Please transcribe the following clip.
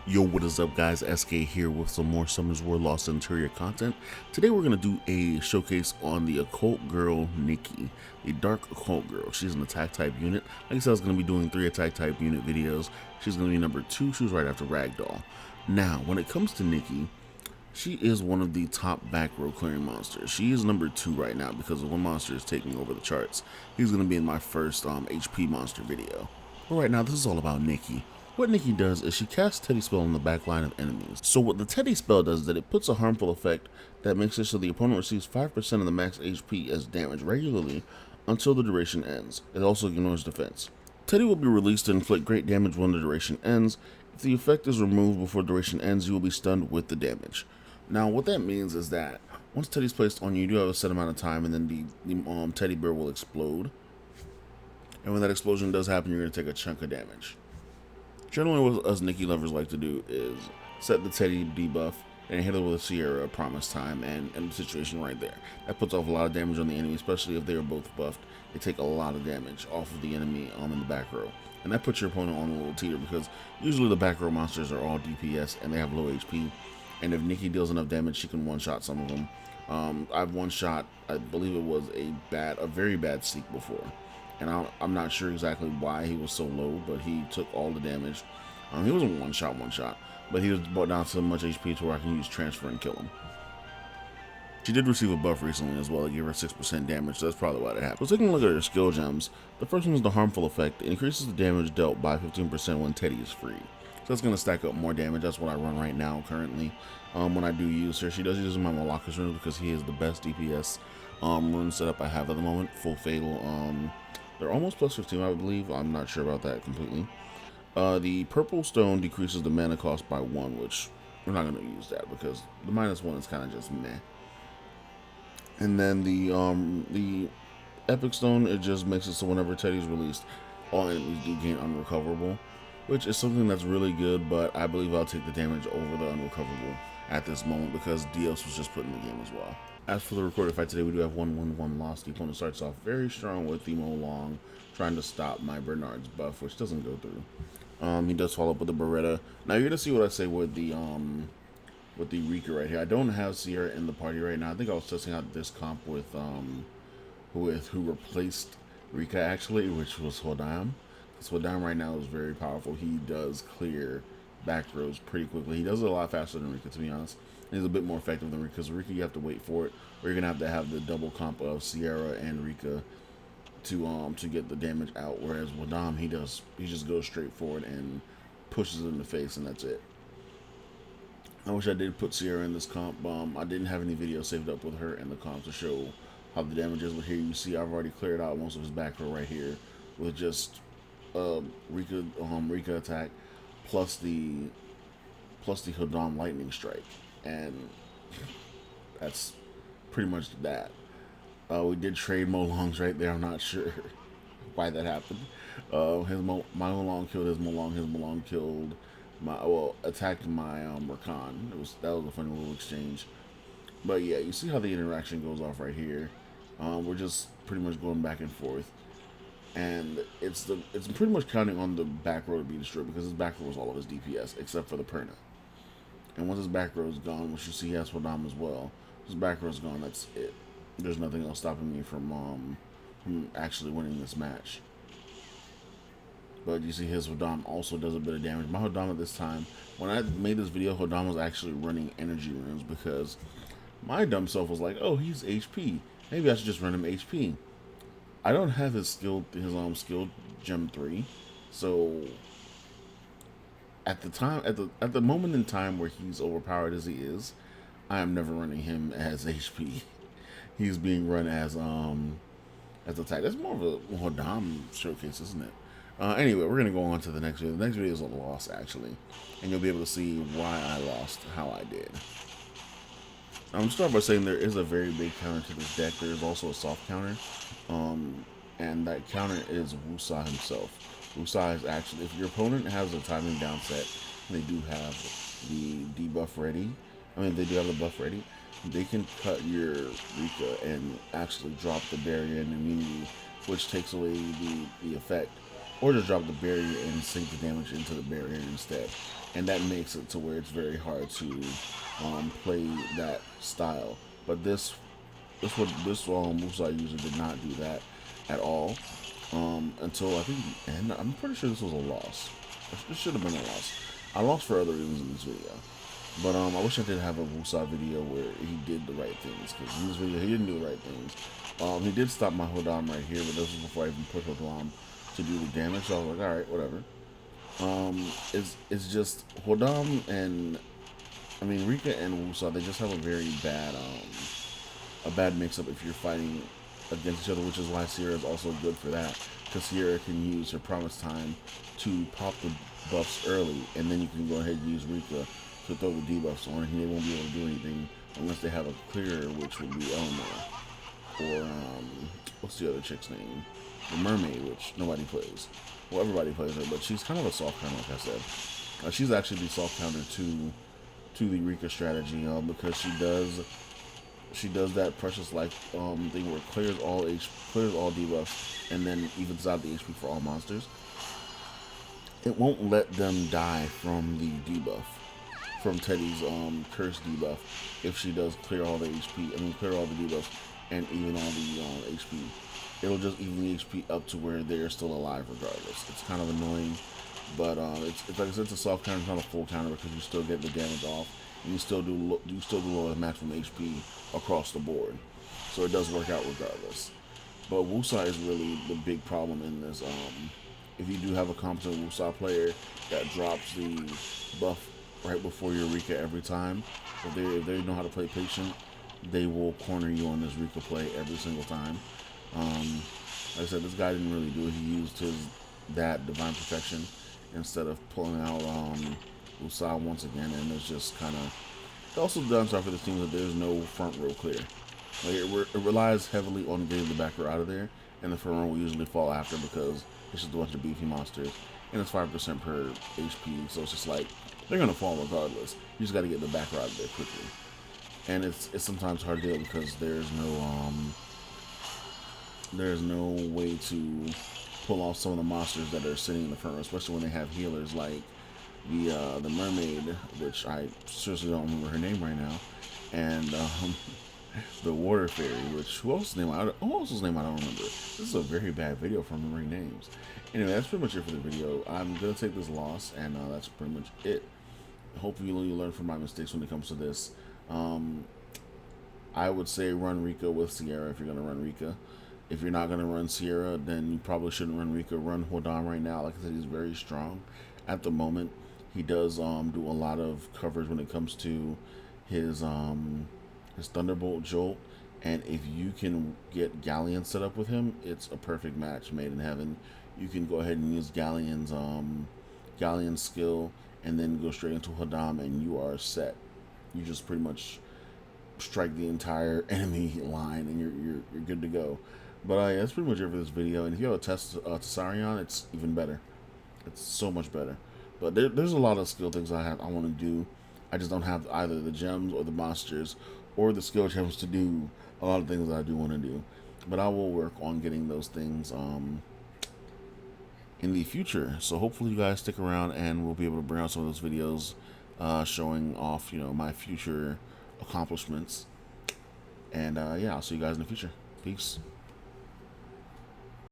Yo, what is up, guys? SK here with some more Summers War Lost Centuria content. Today we're going to do a showcase on the occult girl, Nicki, the dark occult girl. She's an attack type unit. Like I said, I was going to be doing 3 attack type unit videos. She's going to be number 2. She was right after Ragdoll. Now, when it comes to Nicki, she is one of the top back row clearing monsters. She is number 2 right now because of one monster is taking over the charts. He's going to be in my first HP monster video. But right now, this is all about Nicki. What Nicki does is she casts Teddy Spell on the back line of enemies. So what the Teddy Spell does is that it puts a harmful effect that makes it so the opponent receives 5% of the max HP as damage regularly until the duration ends. It also ignores defense. Teddy will be released to inflict great damage when the duration ends. If the effect is removed before duration ends, you will be stunned with the damage. Now what that means is that once Teddy's placed on you, you do have a set amount of time, and then the teddy bear will explode. And when that explosion does happen, you're going to take a chunk of damage. Generally, what us Nicki lovers like to do is set the Teddy debuff and hit it with a Sierra promise time and end the situation right there. That puts off a lot of damage on the enemy, especially if they are both buffed. They take a lot of damage off of the enemy in the back row. And that puts your opponent on a little teeter because usually the back row monsters are all DPS and they have low HP. And if Nicki deals enough damage, she can one-shot some of them. I've one-shot, I believe it was a very bad Seek before. And I'm not sure exactly why he was so low, but he took all the damage. He wasn't one shot, but he was brought down so much HP to where I can use transfer and kill him. She did receive a buff recently as well. It gave her 6% damage, so that's probably why that happened. So taking a look at her skill gems, the first one is the harmful effect. It increases the damage dealt by 15% when Teddy is free. So that's going to stack up more damage. That's what I run right now currently. When I do use her, she does use my Malaka's runes because he is the best DPS rune setup I have at the moment. Full Fatal. They're almost plus 15, I believe. I'm not sure about that completely. The purple stone decreases the mana cost by 1, which we're not going to use that because the -1 is kind of just meh. And then the epic stone, it just makes it so whenever Teddy's released, all enemies do gain unrecoverable, which is something that's really good, but I believe I'll take the damage over the unrecoverable at this moment because Dios was just put in the game as well. As for the recorded fight today, we do have 1-1-1 loss. The opponent starts off very strong with the Long, trying to stop my Bernard's buff, which doesn't go through. He does follow up with the Beretta. Now you're gonna see what I say with the Rika right here. I don't have Sierra in the party right now. I think I was testing out this comp with who replaced Rika actually, which was Hodam. So Hodam right now is very powerful. He does clear back rows pretty quickly. He does it a lot faster than Rika, to be honest. He's a bit more effective than Rika, because Rika you have to wait for it, or you're gonna have the double comp of Sierra and Rika to get the damage out. Whereas Wadam, he just goes straight forward and pushes it in the face, and that's it. I wish I did put Sierra in this comp. I didn't have any videos saved up with her in the comp to show how the damage is, but here you see I've already cleared out most of his back row right here with just Rika attack plus the Hodam lightning strike. And that's pretty much that. We did trade Molongs right there. I'm not sure why that happened. My Molong killed his Molong. His Molong killed attacked my Rakan. That was a funny little exchange. But yeah, you see how the interaction goes off right here. We're just pretty much going back and forth, and it's pretty much counting on the back row to be destroyed because his back row is all of his DPS except for the Perna. And once his back row is gone, which you see he has Wadam as well, his back row is gone, that's it. There's nothing else stopping me from actually winning this match. But you see his Wadam also does a bit of damage. My Wadam at this time, when I made this video, Wadam was actually running energy runes because my dumb self was like, oh, he's HP. Maybe I should just run him HP. I don't have his skill gem 3, so at the moment in time where he's overpowered as he is, I am never running him as HP. He's being run as attack. That's more of a Hodam showcase, isn't it? Anyway, we're gonna go on to the next video. The next video is a loss actually, and you'll be able to see why I lost how I did. I'm gonna start by saying there is a very big counter to this deck. There is also a soft counter, and that counter is Wusa himself. Wusa is actually, if your opponent has a timing down set, they do have the debuff ready. They do have the buff ready. They can cut your Rika and actually drop the barrier and immunity, which takes away the effect or just drop the barrier and sink the damage into the barrier instead. And that makes it to where it's very hard to play that style. But this moveset user did not do that at all until I think the end. I'm pretty sure this was a loss. This should have been a loss. I lost for other reasons in this video. But I wish I did have a Wusa video where he did the right things, because in this video he didn't do the right things. He did stop my Hodam right here, but this was before I even put Hodam to do the damage, so I was like, alright, whatever. It's just Hodam and Rika and Wusa, they just have a very bad mix-up if you're fighting against each other, which is why Sierra is also good for that, because Sierra can use her promise time to pop the buffs early, and then you can go ahead and use Rika to throw the debuffs on, and they won't be able to do anything unless they have a clearer, which would be Elma, or what's the other chick's name? The Mermaid, which nobody plays. Well, everybody plays her, but she's kind of a soft counter, like I said. She's actually the soft counter to the Rika strategy, because she does that Precious Life thing where it clears all debuffs, and then evens out the HP for all monsters. It won't let them die from the debuff, from Teddy's curse debuff, if she does clear all the HP. Clear all the debuffs and even all the HP. It'll just even the HP up to where they're still alive regardless. It's kind of annoying, but it's like I said, it's a soft counter, it's not a full counter, because you still get the damage off, and you still do lower the maximum HP across the board. So it does work out regardless. But Wusa is really the big problem in this. If you do have a competent Wusa player that drops the buff right before your Rika every time, if they know how to play patient, they will corner you on this Rika play every single time. Like I said, this guy didn't really do it. He used that Divine Protection instead of pulling out Wusa once again, and it's just kind of... It also does for this team that there's no front row clear. Like it relies heavily on getting the back row out of there, and the front row will usually fall after, because it's just a bunch of beefy monsters, and it's 5% per HP, so it's just like, they're going to fall regardless. You just got to get the back row out of there quickly. And it's sometimes hard to do because there's no way to pull off some of the monsters that are sitting in the front row, especially when they have healers like the Mermaid, which I seriously don't remember her name right now, and the Water Fairy, which who else's name I don't remember. This is a very bad video for remembering names. Anyway, that's pretty much it for the video. I'm gonna take this loss, and that's pretty much it. Hopefully you learn from my mistakes when it comes to this. I would say run Rika with Sierra if you're gonna run Rika. If you're not gonna run Sierra, then you probably shouldn't run Rika. Run Hodam right now. Like I said, he's very strong at the moment. He does do a lot of coverage when it comes to his Thunderbolt Jolt, and if you can get Galleon set up with him, it's a perfect match made in heaven. You can go ahead and use Galleon's skill, and then go straight into Hodam, and you are set. You just pretty much strike the entire enemy line, and you're good to go. But yeah, that's pretty much it for this video. And if you have a Tessarion, it's even better. It's so much better. But there's a lot of skill things I want to do. I just don't have either the gems or the monsters or the skill gems to do a lot of things that I do want to do. But I will work on getting those things in the future. So hopefully you guys stick around, and we'll be able to bring out some of those videos showing off, my future accomplishments. And yeah, I'll see you guys in the future. Peace.